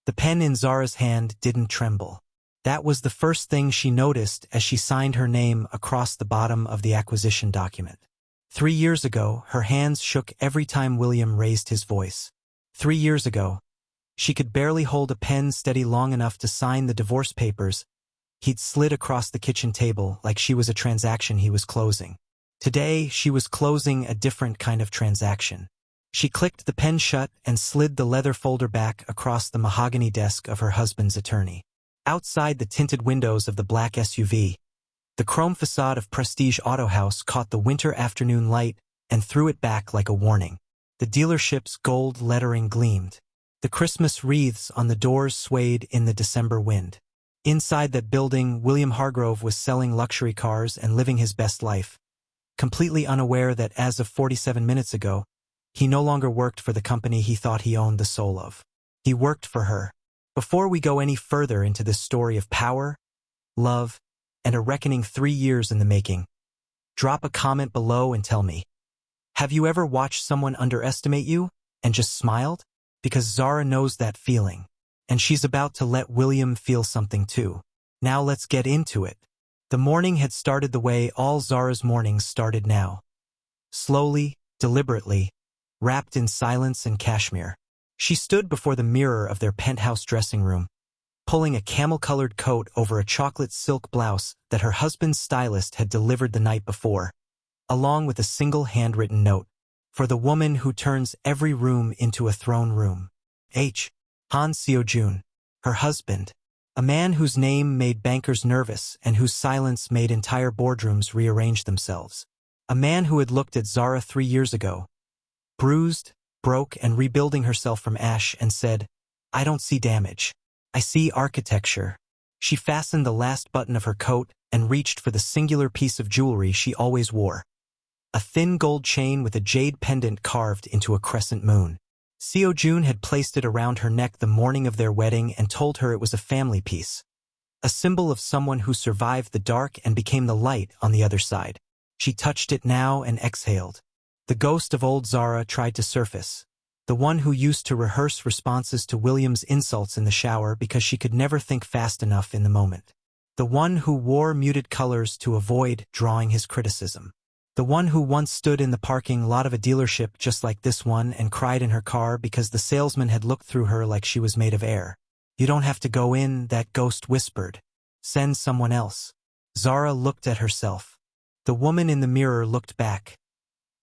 The pen in Zara's hand didn't tremble. That was the first thing she noticed as she signed her name across the bottom of the acquisition document. 3 years ago, her hands shook every time William raised his voice. 3 years ago, she could barely hold a pen steady long enough to sign the divorce papers he'd slid across the kitchen table like she was a transaction he was closing. Today, she was closing a different kind of transaction. She clicked the pen shut and slid the leather folder back across the mahogany desk of her husband's attorney. Outside the tinted windows of the black SUV, the chrome facade of Prestige Auto House caught the winter afternoon light and threw it back like a warning. The dealership's gold lettering gleamed. The Christmas wreaths on the doors swayed in the December wind. Inside that building, William Hargrove was selling luxury cars and living his best life, completely unaware that as of 47 minutes ago, he no longer worked for the company he thought he owned the soul of. He worked for her. Before we go any further into this story of power, love, and a reckoning 3 years in the making, drop a comment below and tell me, have you ever watched someone underestimate you and just smiled? Because Zara knows that feeling, and she's about to let William feel something too. Now let's get into it. The morning had started the way all Zara's mornings started now. Slowly, deliberately, wrapped in silence and cashmere. She stood before the mirror of their penthouse dressing room, pulling a camel-colored coat over a chocolate silk blouse that her husband's stylist had delivered the night before, along with a single handwritten note, for the woman who turns every room into a throne room. Han Seo-jun, her husband, a man whose name made bankers nervous and whose silence made entire boardrooms rearrange themselves. A man who had looked at Zara 3 years ago, bruised, broke, and rebuilding herself from ash, and said, I don't see damage. I see architecture. She fastened the last button of her coat and reached for the singular piece of jewelry she always wore. A thin gold chain with a jade pendant carved into a crescent moon. Seo-jun had placed it around her neck the morning of their wedding and told her it was a family piece, a symbol of someone who survived the dark and became the light on the other side. She touched it now and exhaled. The ghost of old Zara tried to surface, the one who used to rehearse responses to William's insults in the shower because she could never think fast enough in the moment. The one who wore muted colors to avoid drawing his criticism. The one who once stood in the parking lot of a dealership just like this one and cried in her car because the salesman had looked through her like she was made of air. You don't have to go in, that ghost whispered. Send someone else. Zara looked at herself. The woman in the mirror looked back.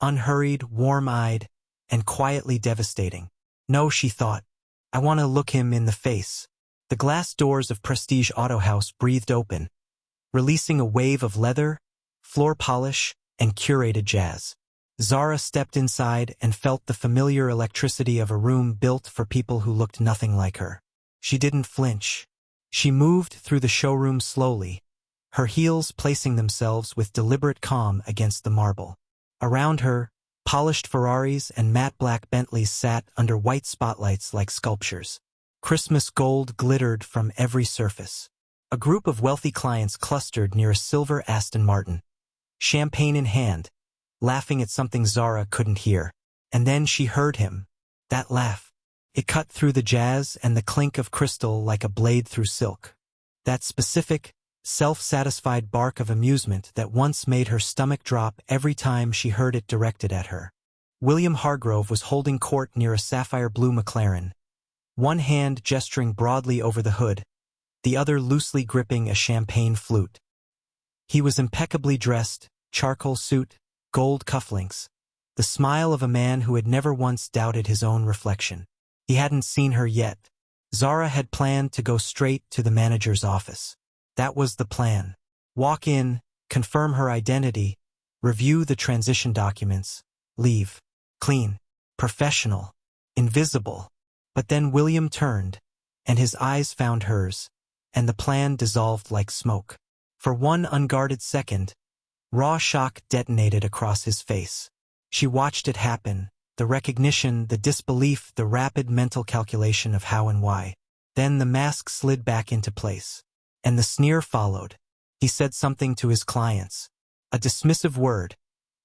Unhurried, warm-eyed, and quietly devastating. No, she thought. I want to look him in the face. The glass doors of Prestige Auto House breathed open, releasing a wave of leather, floor polish, and curated jazz. Zara stepped inside and felt the familiar electricity of a room built for people who looked nothing like her. She didn't flinch. She moved through the showroom slowly, her heels placing themselves with deliberate calm against the marble. Around her, polished Ferraris and matte black Bentleys sat under white spotlights like sculptures. Christmas gold glittered from every surface. A group of wealthy clients clustered near a silver Aston Martin, champagne in hand, laughing at something Zara couldn't hear. And then she heard him. That laugh. It cut through the jazz and the clink of crystal like a blade through silk. That specific, self-satisfied bark of amusement that once made her stomach drop every time she heard it directed at her. William Hargrove was holding court near a sapphire blue McLaren, one hand gesturing broadly over the hood, the other loosely gripping a champagne flute. He was impeccably dressed, charcoal suit, gold cufflinks, the smile of a man who had never once doubted his own reflection. He hadn't seen her yet. Zara had planned to go straight to the manager's office. That was the plan. Walk in, confirm her identity, review the transition documents, leave. Clean, professional, invisible. But then William turned, and his eyes found hers, and the plan dissolved like smoke. For one unguarded second, raw shock detonated across his face. She watched it happen, the recognition, the disbelief, the rapid mental calculation of how and why. Then the mask slid back into place. And the sneer followed. He said something to his clients. A dismissive word.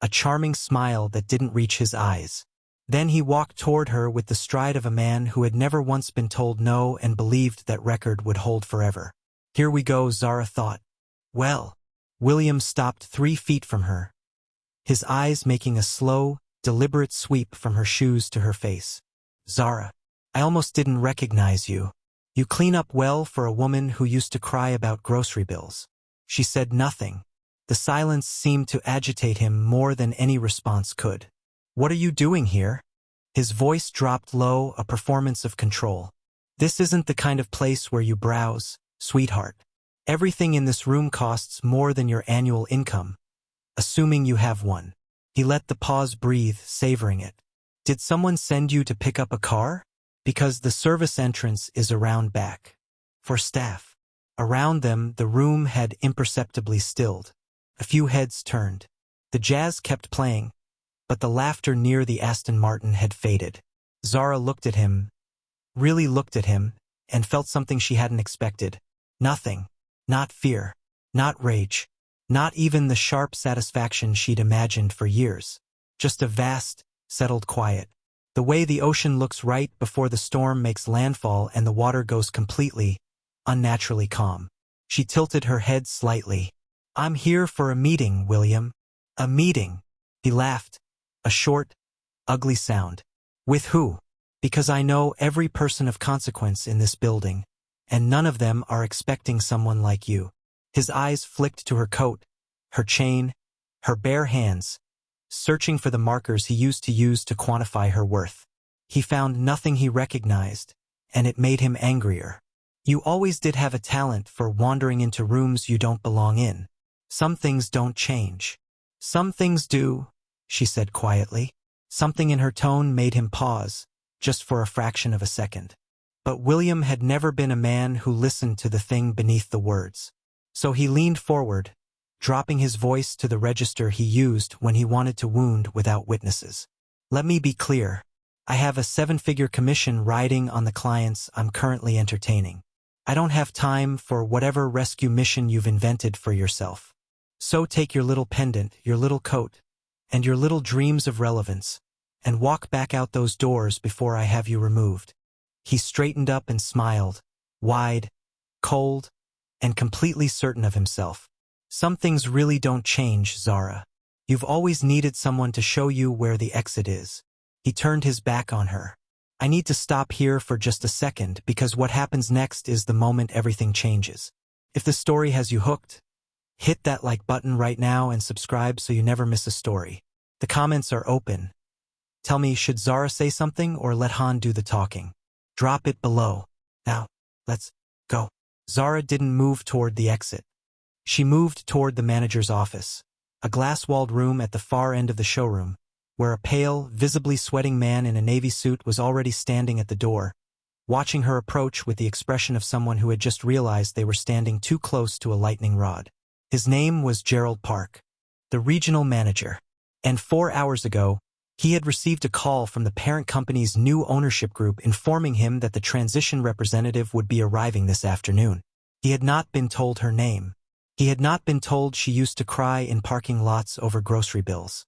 A charming smile that didn't reach his eyes. Then he walked toward her with the stride of a man who had never once been told no and believed that record would hold forever. Here we go, Zara thought. Well. William stopped 3 feet from her, his eyes making a slow, deliberate sweep from her shoes to her face. Zara, I almost didn't recognize you. You clean up well for a woman who used to cry about grocery bills. She said nothing. The silence seemed to agitate him more than any response could. What are you doing here? His voice dropped low, a performance of control. This isn't the kind of place where you browse, sweetheart. Everything in this room costs more than your annual income, assuming you have one. He let the pause breathe, savoring it. Did someone send you to pick up a car? Because the service entrance is around back. For staff. Around them, the room had imperceptibly stilled. A few heads turned. The jazz kept playing, but the laughter near the Aston Martin had faded. Zara looked at him, really looked at him, and felt something she hadn't expected. Nothing. Not fear. Not rage. Not even the sharp satisfaction she'd imagined for years. Just a vast, settled quiet. The way the ocean looks right before the storm makes landfall and the water goes completely, unnaturally calm. She tilted her head slightly. I'm here for a meeting, William. A meeting. He laughed. A short, ugly sound. With who? Because I know every person of consequence in this building, and none of them are expecting someone like you. His eyes flicked to her coat, her chain, her bare hands, searching for the markers he used to quantify her worth. He found nothing he recognized, and it made him angrier. You always did have a talent for wandering into rooms you don't belong in. Some things don't change. Some things do, she said quietly. Something in her tone made him pause, just for a fraction of a second. But William had never been a man who listened to the thing beneath the words. So he leaned forward, dropping his voice to the register he used when he wanted to wound without witnesses. Let me be clear. I have a 7-figure commission riding on the clients I'm currently entertaining. I don't have time for whatever rescue mission you've invented for yourself. So take your little pendant, your little coat, and your little dreams of relevance, and walk back out those doors before I have you removed. He straightened up and smiled, wide, cold, and completely certain of himself. Some things really don't change, Zara. You've always needed someone to show you where the exit is. He turned his back on her. I need to stop here for just a second because what happens next is the moment everything changes. If the story has you hooked, hit that like button right now and subscribe so you never miss a story. The comments are open. Tell me, should Zara say something or let Han do the talking? Drop it below. Now, let's go. Zara didn't move toward the exit. She moved toward the manager's office, a glass-walled room at the far end of the showroom, where a pale, visibly sweating man in a navy suit was already standing at the door, watching her approach with the expression of someone who had just realized they were standing too close to a lightning rod. His name was Gerald Park, the regional manager, and 4 hours ago, he had received a call from the parent company's new ownership group informing him that the transition representative would be arriving this afternoon. He had not been told her name. He had not been told she used to cry in parking lots over grocery bills.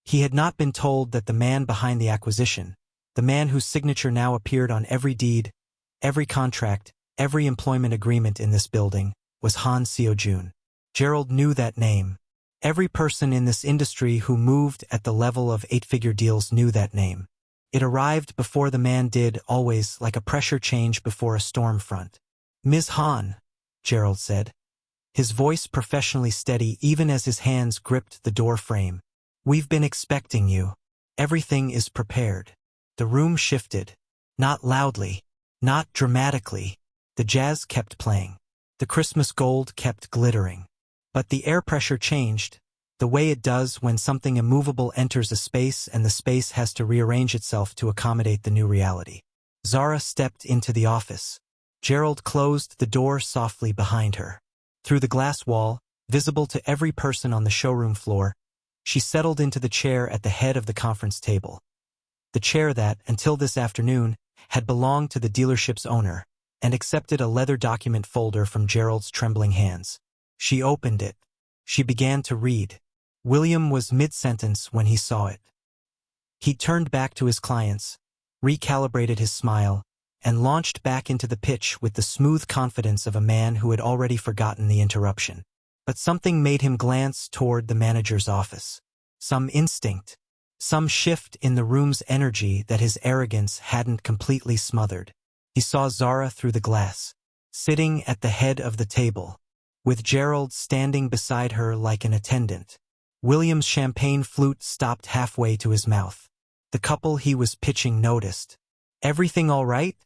He had not been told that the man behind the acquisition, the man whose signature now appeared on every deed, every contract, every employment agreement in this building, was Han Seo-jun. Gerald knew that name. Every person in this industry who moved at the level of 8-figure deals knew that name. It arrived before the man did, always like a pressure change before a storm front. Ms. Han, Gerald said, his voice professionally steady even as his hands gripped the door frame. We've been expecting you. Everything is prepared. The room shifted. Not loudly. Not dramatically. The jazz kept playing. The Christmas gold kept glittering. But the air pressure changed, the way it does when something immovable enters a space and the space has to rearrange itself to accommodate the new reality. Zara stepped into the office. Gerald closed the door softly behind her. Through the glass wall, visible to every person on the showroom floor, she settled into the chair at the head of the conference table. The chair that, until this afternoon, had belonged to the dealership's owner, and accepted a leather document folder from Gerald's trembling hands. She opened it. She began to read. William was mid-sentence when he saw it. He turned back to his clients, recalibrated his smile, and launched back into the pitch with the smooth confidence of a man who had already forgotten the interruption. But something made him glance toward the manager's office. Some instinct, some shift in the room's energy that his arrogance hadn't completely smothered. He saw Zara through the glass, sitting at the head of the table, with Gerald standing beside her like an attendant. William's champagne flute stopped halfway to his mouth. The couple he was pitching noticed. "Everything all right?"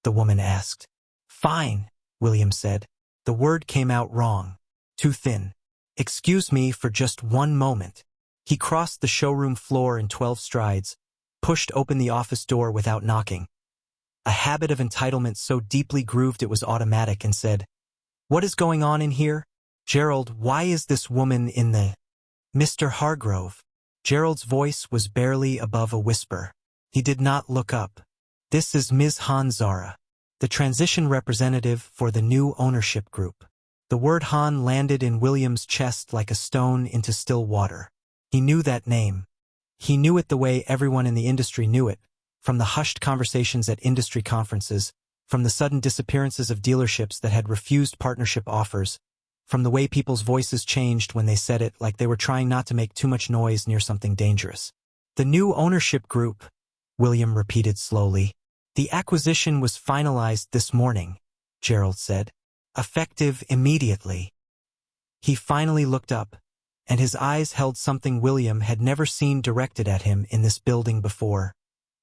the woman asked. "Fine," William said. The word came out wrong, too thin. "Excuse me for just one moment." He crossed the showroom floor in 12 strides, pushed open the office door without knocking. A habit of entitlement so deeply grooved it was automatic, and said, "What is going on in here? Gerald, why is this woman in the—" "Mr. Hargrove." Gerald's voice was barely above a whisper. He did not look up. "This is Ms. Zara, the transition representative for the new ownership group." The word Han landed in William's chest like a stone into still water. He knew that name. He knew it the way everyone in the industry knew it, from the hushed conversations at industry conferences, from the sudden disappearances of dealerships that had refused partnership offers, from the way people's voices changed when they said it like they were trying not to make too much noise near something dangerous. "The new ownership group," William repeated slowly. "The acquisition was finalized this morning," Gerald said. "Effective immediately." He finally looked up, and his eyes held something William had never seen directed at him in this building before.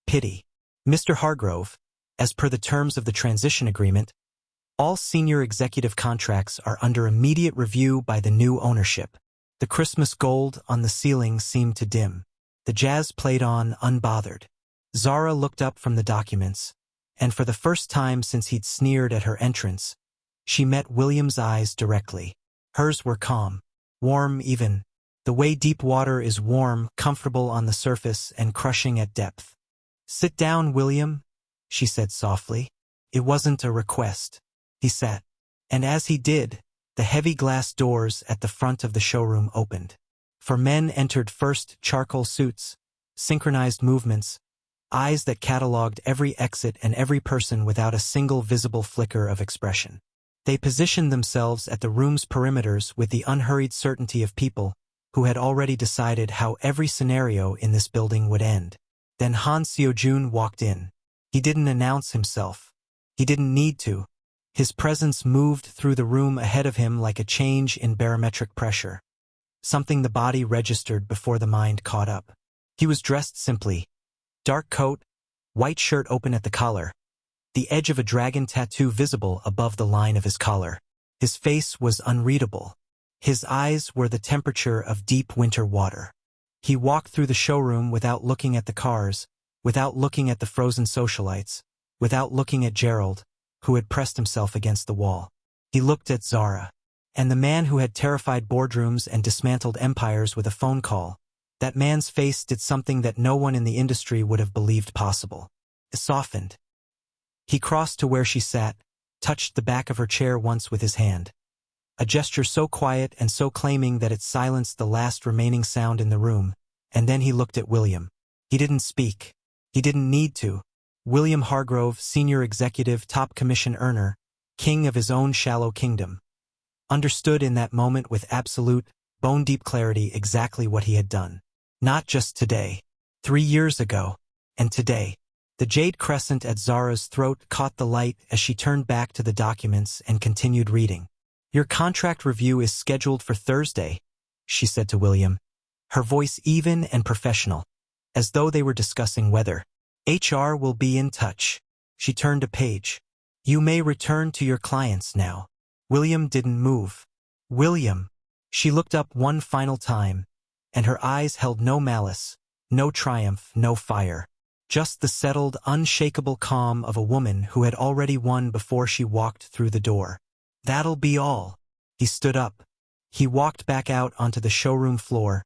Pity. "Mr. Hargrove, as per the terms of the transition agreement, all senior executive contracts are under immediate review by the new ownership." The Christmas gold on the ceiling seemed to dim. The jazz played on unbothered. Zara looked up from the documents, and for the first time since he'd sneered at her entrance, she met William's eyes directly. Hers were calm, warm even, the way deep water is warm, comfortable on the surface and crushing at depth. "Sit down, William," she said softly. It wasn't a request. He sat, and as he did, the heavy glass doors at the front of the showroom opened. For men entered first, charcoal suits, synchronized movements, eyes that cataloged every exit and every person without a single visible flicker of expression. They positioned themselves at the room's perimeters with the unhurried certainty of people who had already decided how every scenario in this building would end. Then Han Seojun walked in. He didn't announce himself. He didn't need to. His presence moved through the room ahead of him like a change in barometric pressure, something the body registered before the mind caught up. He was dressed simply. Dark coat, white shirt open at the collar, the edge of a dragon tattoo visible above the line of his collar. His face was unreadable. His eyes were the temperature of deep winter water. He walked through the showroom without looking at the cars, without looking at the frozen socialites, without looking at Gerald, who had pressed himself against the wall. He looked at Zara, and the man who had terrified boardrooms and dismantled empires with a phone call. That man's face did something that no one in the industry would have believed possible. It softened. He crossed to where she sat, touched the back of her chair once with his hand. A gesture so quiet and so claiming that it silenced the last remaining sound in the room, and then he looked at William. He didn't speak. He didn't need to. William Hargrove, senior executive, top commission earner, king of his own shallow kingdom, understood in that moment with absolute, bone-deep clarity exactly what he had done. Not just today, 3 years ago, and today. The jade crescent at Zara's throat caught the light as she turned back to the documents and continued reading. "Your contract review is scheduled for Thursday," she said to William, her voice even and professional, as though they were discussing weather. "HR will be in touch." She turned a page. "You may return to your clients now." William didn't move. "William." She looked up one final time, and her eyes held no malice, no triumph, no fire. Just the settled, unshakable calm of a woman who had already won before she walked through the door. "That'll be all." He stood up. He walked back out onto the showroom floor,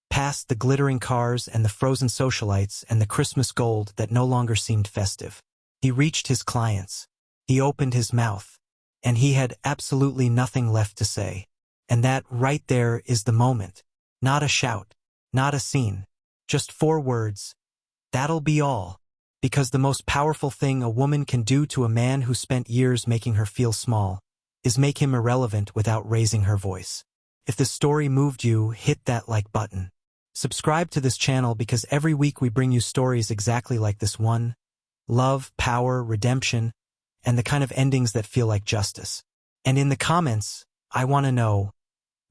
past the glittering cars and the frozen socialites and the Christmas gold that no longer seemed festive. He reached his clients. He opened his mouth, and he had absolutely nothing left to say. And that right there is the moment. Not a shout, not a scene, Just 4 words. That'll be all. Because the most powerful thing a woman can do to a man who spent years making her feel small is make him irrelevant without raising her voice. If the story moved you, hit that like button. Subscribe to this channel because every week we bring you stories exactly like this one. Love, power, redemption, and the kind of endings that feel like justice. And in the comments, I want to know,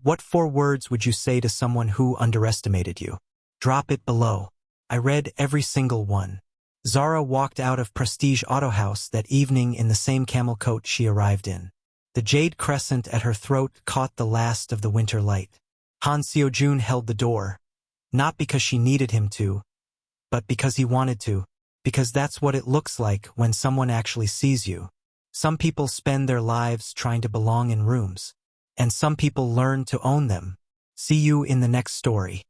what 4 words would you say to someone who underestimated you? Drop it below. I read every single one. Zara walked out of Prestige Auto House that evening in the same camel coat she arrived in. The jade crescent at her throat caught the last of the winter light. Han Seo-jun held the door, not because she needed him to, but because he wanted to, because that's what it looks like when someone actually sees you. Some people spend their lives trying to belong in rooms, and some people learn to own them. See you in the next story.